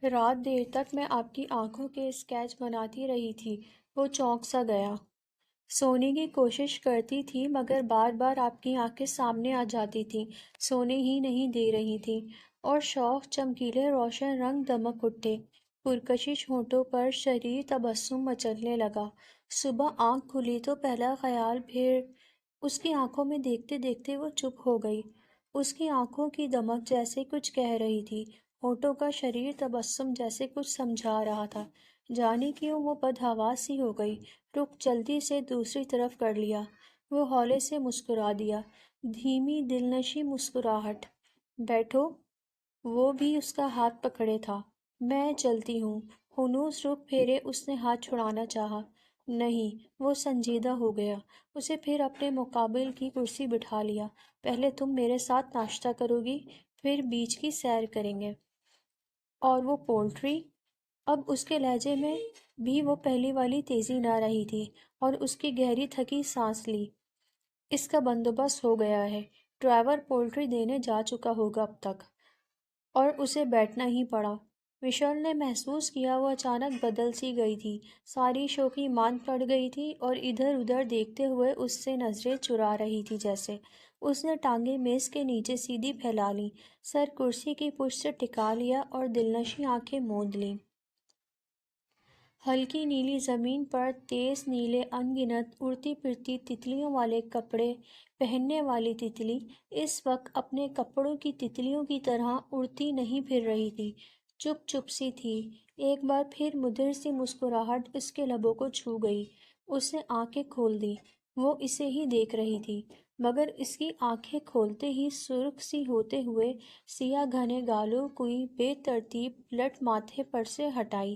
رات دیر تک میں آپ کی آنکھوں کے اسکیچ بناتی رہی تھی۔ وہ چونک سا گیا۔ سونے کی کوشش کرتی تھی مگر بار بار آپ کی آنکھیں سامنے آ جاتی تھیں، سونے ہی نہیں دے رہی تھیں، اور شوق چمکیلے روشن رنگ دمک اٹھے، پرکشش ہونٹوں پر شریر تبسم مچلنے لگا۔ صبح آنکھ کھلی تو پہلا خیال پھر اس کی آنکھوں میں دیکھتے دیکھتے وہ چپ ہو گئی۔ اس کی آنکھوں کی دمک جیسے کچھ کہہ رہی تھی، ہونٹوں کا شریر تبسم جیسے کچھ سمجھا رہا تھا۔ جانے کیوں وہ بدحواس سی ہو گئی، رخ جلدی سے دوسری طرف کر لیا۔ وہ ہولے سے مسکرا دیا، دھیمی دلنشیں مسکراہٹ۔ بیٹھو۔ وہ بھی اس کا ہاتھ پکڑے تھا۔ میں چلتی ہوں۔ ہنوز رخ پھیرے اس نے ہاتھ چھڑانا چاہا۔ نہیں، وہ سنجیدہ ہو گیا۔ اسے پھر اپنے مقابل کی کرسی بٹھا لیا۔ پہلے تم میرے ساتھ ناشتہ کرو گی، پھر بیچ کی سیر کریں گے۔ اور وہ پولٹری؟ اب اس کے لہجے میں بھی وہ پہلی والی تیزی نہ رہی تھی، اور اس کی گہری تھکی سانس لی۔ اس کا بندوبست ہو گیا ہے، ڈرائیور پولٹری دینے جا چکا ہوگا اب تک، اور اسے بیٹھنا ہی پڑا۔ مشیل نے محسوس کیا وہ اچانک بدل سی گئی تھی، ساری شوخی ماند پڑ گئی تھی اور ادھر ادھر دیکھتے ہوئے اس سے نظریں چرا رہی تھی جیسے۔ اس نے ٹانگیں میز کے نیچے سیدھی پھیلا لیں، سر کرسی کی پشت سے ٹکا لیا اور دلنشیں آنکھیں موند لیں۔ ہلکی نیلی زمین پر تیز نیلے ان گنت اڑتی پھرتی تتلیوں والے کپڑے پہننے والی تتلی اس وقت اپنے کپڑوں کی تتلیوں کی طرح اڑتی نہیں پھر رہی تھی، چپ چپ سی تھی۔ ایک بار پھر مدھر سی مسکراہٹ اس کے لبوں کو چھو گئی۔ اس نے آنکھیں کھول دیں۔ وہ اسے ہی دیکھ رہی تھی، مگر اس کی آنکھیں کھولتے ہی سرخ سی ہوتے ہوئے سیاہ گھنے گالوں کی بے ترتیب لٹ ماتھے پر سے ہٹائی،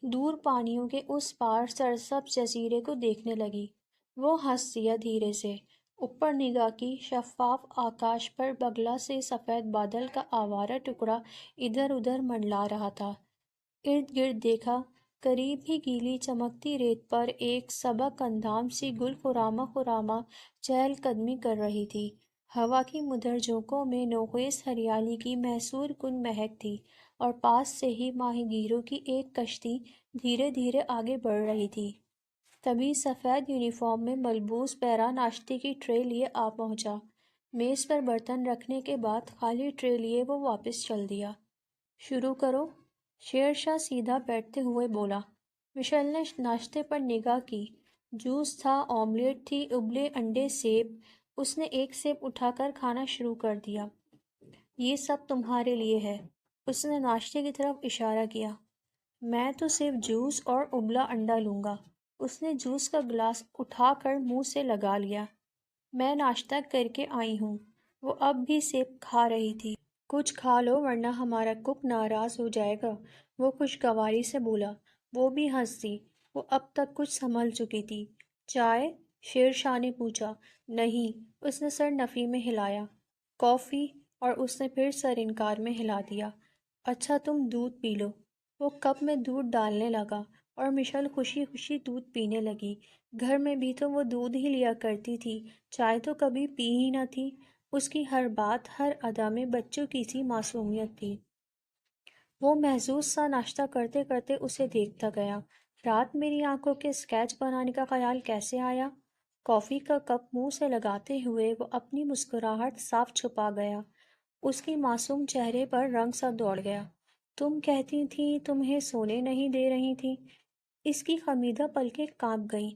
دور پانیوں کے اس پار سرسبز جزیرے کو دیکھنے لگی۔ وہ ہنس دیا دھیرے سے۔ اوپر نگاہ کی، شفاف آکاش پر بگلا سے سفید بادل کا آوارہ ٹکڑا ادھر ادھر منڈلا رہا تھا۔ ارد گرد دیکھا، قریب ہی گیلی چمکتی ریت پر ایک سبک اندام سی گل خرامہ خرامہ چہل قدمی کر رہی تھی۔ ہوا کی مدھر جھونکوں میں نوخیز ہریالی کی محصور کن مہک تھی، اور پاس سے ہی ماہی گیروں کی ایک کشتی دھیرے دھیرے آگے بڑھ رہی تھی۔ تبھی سفید یونیفارم میں ملبوس پیرا ناشتے کی ٹرے لیے آ پہنچا۔ میز پر برتن رکھنے کے بعد خالی ٹرے لیے وہ واپس چل دیا۔ شروع کرو، شیرشاہ سیدھا بیٹھتے ہوئے بولا۔ مشیل نے ناشتے پر نگاہ کی۔ جوس تھا، آملیٹ تھی، ابلے انڈے، سیب۔ اس نے ایک سیب اٹھا کر کھانا شروع کر دیا۔ یہ سب تمہارے لیے ہے۔ اس نے ناشتے کی طرف اشارہ کیا۔ میں تو صرف جوس اور ابلا انڈا لوں گا۔ اس نے جوس کا گلاس اٹھا کر منہ سے لگا لیا۔ میں ناشتہ کر کے آئی ہوں۔ وہ اب بھی سیب کھا رہی تھی۔ کچھ کھا لو ورنہ ہمارا کک ناراض ہو جائے گا، وہ خوشگواری سے بولا۔ وہ بھی ہنس دی۔ وہ اب تک کچھ سنبھل چکی تھی۔ چائے؟ شیرشاہ نے پوچھا۔ نہیں، اس نے سر نفی میں ہلایا۔ کافی؟ اور اس نے پھر سر انکار میں ہلا دیا۔ اچھا تم دودھ پی لو۔ وہ کپ میں دودھ ڈالنے لگا، اور مشیل خوشی خوشی دودھ پینے لگی۔ گھر میں بھی تو وہ دودھ ہی لیا کرتی تھی، چائے تو کبھی پی ہی نہ تھی۔ اس کی ہر بات، ہر ادا میں بچوں کی سی معصومیت تھی۔ وہ محظوظ سا ناشتہ کرتے کرتے اسے دیکھتا گیا۔ رات میری آنکھوں کے اسکیچ بنانے کا خیال کیسے آیا؟ کافی کا کپ منہ سے لگاتے ہوئے وہ اپنی مسکراہٹ صاف چھپا گیا۔ اس کی معصوم چہرے پر رنگ سا دوڑ گیا۔ تم کہتی تھیں تمہیں سونے نہیں دے رہی تھیں۔ اس کی خمیدہ پلکیں کانپ گئیں۔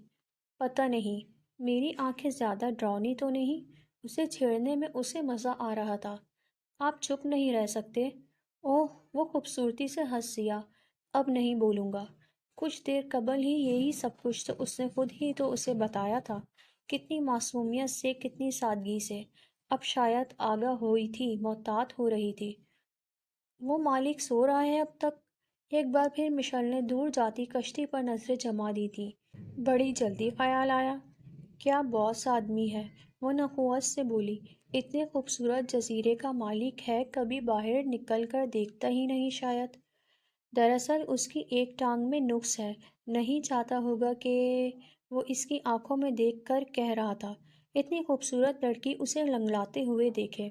پتہ نہیں، میری آنکھیں زیادہ ڈراؤنی تو نہیں؟ اسے چھیڑنے میں اسے مزہ آ رہا تھا۔ آپ چپ نہیں رہ سکتے؟ اوہ، وہ خوبصورتی سے ہنس دیا۔ اب نہیں بولوں گا۔ کچھ دیر قبل ہی یہی سب کچھ تو اس نے خود ہی تو اسے بتایا تھا، کتنی معصومیت سے، کتنی سادگی سے۔ اب شاید آگاہ ہوئی تھی، محتاط ہو رہی تھی۔ وہ مالک سو رہا ہے اب تک؟ ایک بار پھر مشیل نے دور جاتی کشتی پر نظریں جما دی تھی۔ بڑی جلدی خیال آیا۔ کیا باس آدمی ہے، وہ نخوت سے بولی۔ اتنے خوبصورت جزیرے کا مالک ہے، کبھی باہر نکل کر دیکھتا ہی نہیں شاید۔ دراصل اس کی ایک ٹانگ میں نقص ہے، نہیں چاہتا ہوگا کہ وہ اس کی آنکھوں میں دیکھ کر کہہ رہا تھا، اتنی خوبصورت لڑکی اسے لنگڑاتے ہوئے دیکھے۔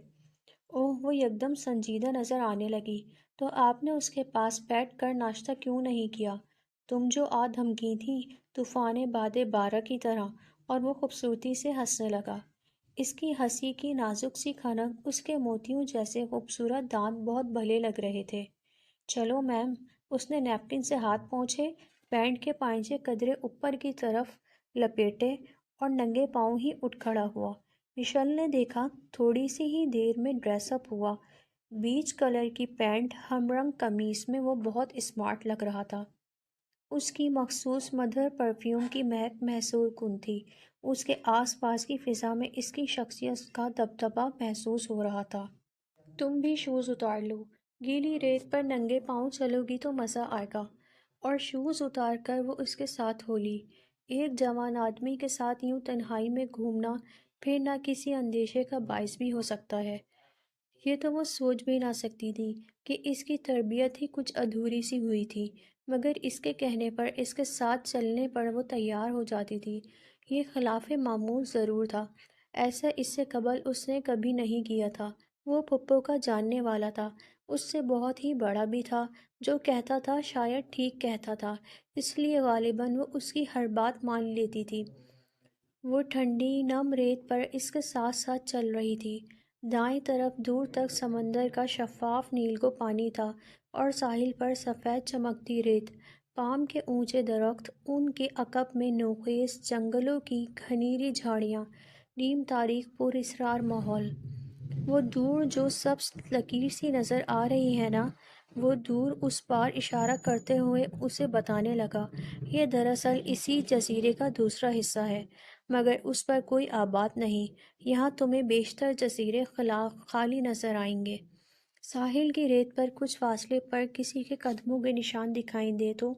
اوہ، وہ یکدم سنجیدہ نظر آنے لگی۔ تو آپ نے اس کے پاس بیٹھ کر ناشتہ کیوں نہیں کیا؟ تم جو آ دھمکی تھی طوفان بعد بارہ کی طرح۔ اور وہ خوبصورتی سے ہنسنے لگا۔ اس کی ہنسی کی نازک سی کھنک اس کے موتیوں جیسے خوبصورت دانت بہت بھلے لگ رہے تھے۔ چلو میم، اس نے نیپکن سے ہاتھ پونچھے، پینٹ کے پائنچے قدرے اوپر کی طرف لپیٹے اور ننگے پاؤں ہی اٹھ کھڑا ہوا۔ مشل نے دیکھا، تھوڑی سی ہی دیر میں ڈریس اپ ہوا۔ بیج کلر کی پینٹ، ہم رنگ قمیص میں وہ بہت اسمارٹ لگ رہا تھا۔ اس کی مخصوص مدھر پرفیوم کی مہک محسوس کن تھی۔ اس کے آس پاس کی فضا میں اس کی شخصیت کا دبدبہ محسوس ہو رہا تھا۔ تم بھی شوز اتار لو، گیلی ریت پر ننگے پاؤں چلو گی تو مزہ آئے گا۔ اور شوز اتار کر وہ اس کے ساتھ ہو لی۔ ایک جوان آدمی کے ساتھ یوں تنہائی میں گھومنا پھر نہ کسی اندیشے کا باعث بھی ہو سکتا ہے۔ یہ تو وہ سوچ بھی نہ سکتی تھی کہ اس کی تربیت ہی کچھ ادھوری سی ہوئی تھی، مگر اس کے کہنے پر، اس کے ساتھ چلنے پر وہ تیار ہو جاتی تھی۔ یہ خلاف معمول ضرور تھا، ایسا اس سے قبل اس نے کبھی نہیں کیا تھا۔ وہ پھپھو کا جاننے والا تھا، اس سے بہت ہی بڑا بھی تھا۔ جو کہتا تھا شاید ٹھیک کہتا تھا، اس لیے غالباً وہ اس کی ہر بات مان لیتی تھی۔ وہ ٹھنڈی نم ریت پر اس کے ساتھ ساتھ چل رہی تھی۔ دائیں طرف دور تک سمندر کا شفاف نیلگو پانی تھا اور ساحل پر سفید چمکتی ریت۔ پام کے اونچے درخت، ان کے عقب میں نوخیز جنگلوں کی گھنیری جھاڑیاں، نیم تاریک پراسرار ماحول۔ وہ دور جو سبز لکیر سی نظر آ رہی ہے نا، وہ دور اس پار اشارہ کرتے ہوئے اسے بتانے لگا، یہ دراصل اسی جزیرے کا دوسرا حصہ ہے، مگر اس پر کوئی آباد نہیں۔ یہاں تمہیں بیشتر جزیرے خالی نظر آئیں گے۔ ساحل کی ریت پر کچھ فاصلے پر کسی کے قدموں کے نشان دکھائی دے تو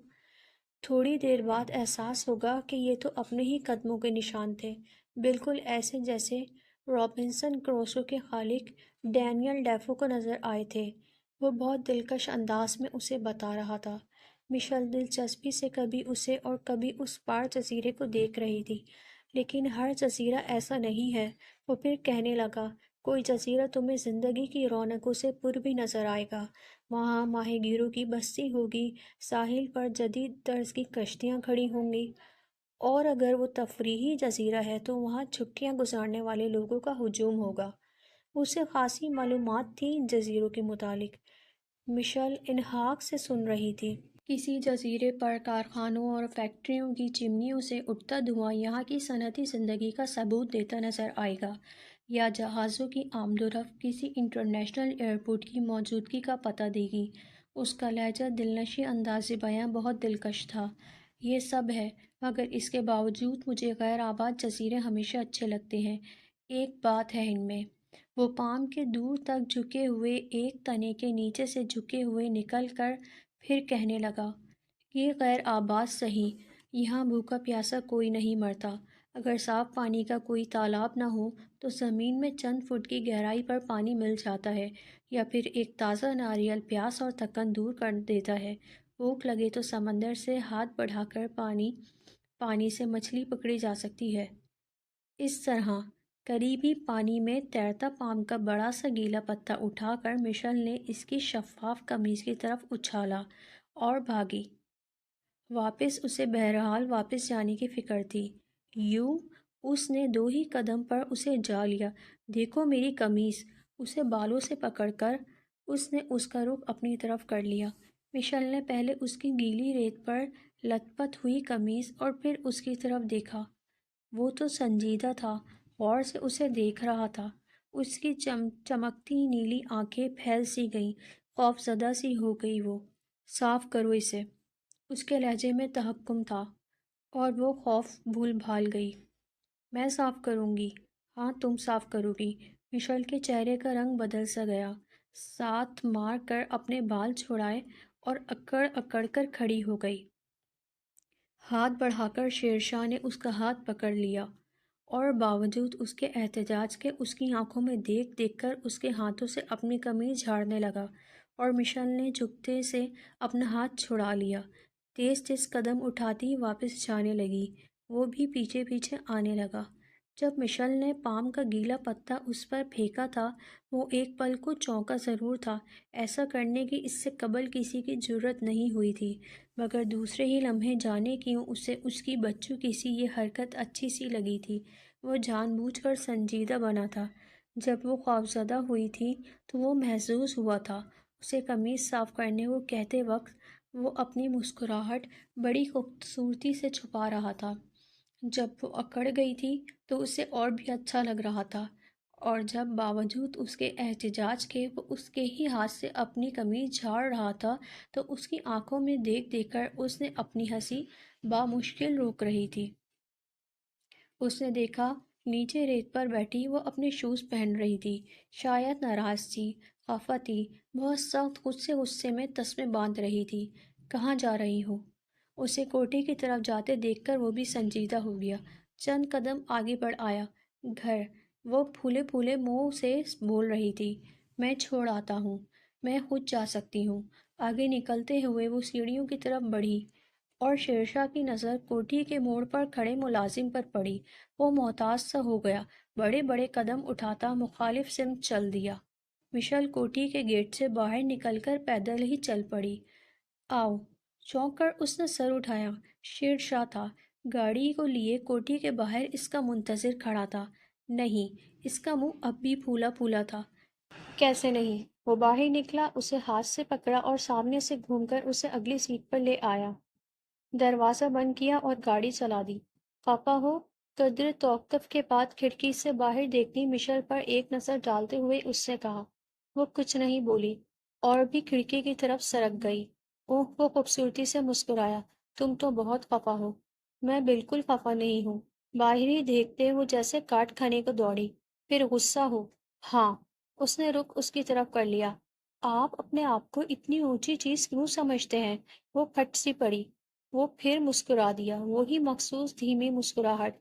تھوڑی دیر بعد احساس ہوگا کہ یہ تو اپنے ہی قدموں کے نشان تھے، بالکل ایسے جیسے رابنسن کروسو کے خالق ڈینیل ڈیفو کو نظر آئے تھے۔ وہ بہت دلکش انداز میں اسے بتا رہا تھا۔ مشل دلچسپی سے کبھی اسے اور کبھی اس پار جزیرے کو دیکھ رہی تھی۔ لیکن ہر جزیرہ ایسا نہیں ہے، وہ پھر کہنے لگا۔ کوئی جزیرہ تمہیں زندگی کی رونقوں سے پر بھی نظر آئے گا۔ وہاں ماہی گیروں کی بستی ہوگی، ساحل پر جدید طرز کی کشتیاں کھڑی ہوں گی، اور اگر وہ تفریحی جزیرہ ہے تو وہاں چھٹیاں گزارنے والے لوگوں کا ہجوم ہوگا۔ اسے خاصی معلومات تھی ان جزیروں کے متعلق۔ مشل انہاک سے سن رہی تھی۔ کسی جزیرے پر کارخانوں اور فیکٹریوں کی چمنیوں سے اٹھتا دھواں یہاں کی صنعتی زندگی کا ثبوت دیتا نظر آئے گا، یا جہازوں کی آمد و رفت کسی انٹرنیشنل ایئرپورٹ کی موجودگی کا پتہ دے گی۔ اس کا لہجہ دلنشیں انداز بیاں بہت دلکش تھا۔ یہ سب ہے، مگر اس کے باوجود مجھے غیر آباد جزیرے ہمیشہ اچھے لگتے ہیں۔ ایک بات ہے ان میں۔ وہ پام کے دور تک جھکے ہوئے ایک تنے کے نیچے سے جھکے ہوئے نکل کر پھر کہنے لگا، یہ غیر آباد سہی، یہاں بھوکا پیاسا کوئی نہیں مرتا۔ اگر صاف پانی کا کوئی تالاب نہ ہو تو زمین میں چند فٹ کی گہرائی پر پانی مل جاتا ہے، یا پھر ایک تازہ ناریل پیاس اور تھکن دور کر دیتا ہے۔ بھوک لگے تو سمندر سے ہاتھ بڑھا کر پانی سے مچھلی پکڑی جا سکتی ہے۔ اس طرح قریبی پانی میں تیرتا پام کا بڑا سا گیلا پتا اٹھا کر مشل نے اس کی شفاف قمیص کی طرف اچھالا اور بھاگی واپس۔ اسے بہرحال واپس جانے کی فکر تھی۔ یوں اس نے 2 ہی قدم پر اسے جا لیا۔ دیکھو میری قمیص! اسے بالوں سے پکڑ کر اس نے اس کا رخ اپنی طرف کر لیا۔ مشل نے پہلے اس کی گیلی ریت پر لت پت ہوئی قمیص اور پھر اس کی طرف دیکھا۔ وہ تو سنجیدہ تھا، غور سے اسے دیکھ رہا تھا۔ اس کی چمکتی نیلی آنکھیں پھیل سی گئیں، خوف زدہ سی ہو گئی وہ۔ صاف کرو اسے، اس کے لہجے میں تحکم تھا، اور وہ خوف بھول بھال گئی۔ میں صاف کروں گی۔ ہاں تم صاف کرو گی۔ مشل کے چہرے کا رنگ بدل سا گیا۔ ساتھ مار کر اپنے بال چھڑائے اور اکڑ اکڑ کر کھڑی ہو گئی۔ ہاتھ بڑھا کر شیرشاہ نے اس کا ہاتھ پکڑ لیا، اور باوجود اس کے احتجاج کے اس کی آنکھوں میں دیکھ دیکھ کر اس کے ہاتھوں سے اپنی قمیض جھاڑنے لگا، اور مشل نے جھکتے سے اپنا ہاتھ چھڑا لیا۔ تیز تیز قدم اٹھاتی واپس جانے لگی۔ وہ بھی پیچھے پیچھے آنے لگا۔ جب مشل نے پام کا گیلا پتا اس پر پھینکا تھا، وہ ایک پل کو چونکا ضرور تھا۔ ایسا کرنے کی اس سے قبل کسی کی جرأت نہیں ہوئی تھی، مگر دوسرے ہی لمحے جانے کیوں اسے اس کی بچوں کی سی یہ حرکت اچھی سی لگی تھی۔ وہ جان بوجھ کر سنجیدہ بنا تھا۔ جب وہ خوفزدہ ہوئی تھی تو وہ محظوظ ہوا تھا۔ اسے قمیص صاف کرنے کو کہتے وقت وہ اپنی مسکراہٹ بڑی خوبصورتی سے چھپا رہا تھا۔ جب وہ اکڑ گئی تھی تو اسے اور بھی اچھا لگ رہا تھا، اور جب باوجود اس کے احتجاج کے وہ اس کے ہی ہاتھ سے اپنی قمیض جھاڑ رہا تھا تو اس کی آنکھوں میں دیکھ دیکھ کر اس نے اپنی ہنسی بامشکل روک رہی تھی۔ اس نے دیکھا نیچے ریت پر بیٹھی وہ اپنے شوز پہن رہی تھی، شاید ناراض تھی، خفا تھی، بہت سخت غصے میں تسمے باندھ رہی تھی۔ کہاں جا رہی ہو؟ اسے کوٹھی کی طرف جاتے دیکھ کر وہ بھی سنجیدہ ہو گیا، چند قدم آگے بڑھ آیا۔ گھر، وہ پھولے پھولے منہ سے بول رہی تھی۔ میں چھوڑ آتا ہوں، میں خود جا سکتی ہوں۔ آگے نکلتے ہوئے وہ سیڑھیوں کی طرف بڑھی اور شیرشاہ کی نظر کوٹھی کے موڑ پر کھڑے ملازم پر پڑی۔ وہ محتاط سا ہو گیا، بڑے بڑے قدم اٹھاتا مخالف سمت چل دیا۔ مشل کوٹھی کے گیٹ سے باہر نکل کر پیدل ہی چل پڑی۔ آؤ! چونک کر اس نے سر اٹھایا۔ شیرشاہ تھا، گاڑی کو لیے کوٹھی کے باہر اس کا منتظر کھڑا تھا۔ نہیں، اس کا منہ اب بھی پھولا پھولا تھا۔ کیسے نہیں؟ وہ باہر نکلا، اسے ہاتھ سے پکڑا اور سامنے سے گھوم کر اسے اگلی سیٹ پر لے آیا۔ دروازہ بند کیا اور گاڑی چلا دی۔ خفا ہو؟ قدر توقف کے بعد کھڑکی سے باہر دیکھتی مشل پر ایک نظر ڈالتے ہوئے اس سے کہا۔ وہ کچھ نہیں بولی اور بھی کھڑکی کی طرف سرک گئی۔ اوہ! وہ خوبصورتی سے مسکرایا۔ تم تو بہت خفا ہو۔ میں بالکل خفا نہیں ہوں۔ باہر ہی دیکھتے وہ جیسے کاٹ کھانے کو دوڑی۔ پھر غصہ ہو؟ ہاں۔ اس نے رخ اس کی طرف کر لیا۔ آپ اپنے آپ کو اتنی اونچی چیز کیوں سمجھتے ہیں؟ وہ پھٹ سی پڑی۔ وہ پھر مسکرا دیا، وہی مخصوص دھیمی مسکراہٹ۔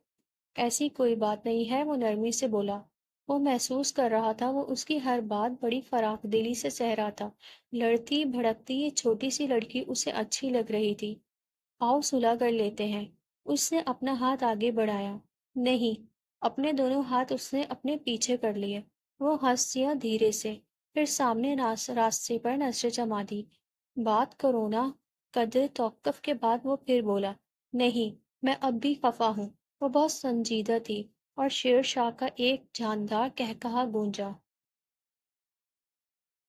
ایسی کوئی بات نہیں ہے، وہ نرمی سے بولا۔ وہ محسوس کر رہا تھا وہ اس کی ہر بات بڑی فراخ دلی سے سہ رہا تھا۔ لڑتی بھڑکتی یہ چھوٹی سی لڑکی اسے اچھی لگ رہی تھی۔ آؤ صلح کر لیتے ہیں۔ اس نے اپنا ہاتھ آگے بڑھایا۔ نہیں۔ اپنے دونوں ہاتھ اس نے اپنے پیچھے کر لیے۔ وہ ہنس دیا دھیرے سے، پھر سامنے راستے پر نظر جما دی۔ بات کرو نا۔ قدر توقف کے بعد وہ پھر بولا۔ نہیں، میں اب بھی خفا ہوں۔ وہ بہت سنجیدہ تھی اور شیر شاہ کا ایک جاندار قہقہا گونجا۔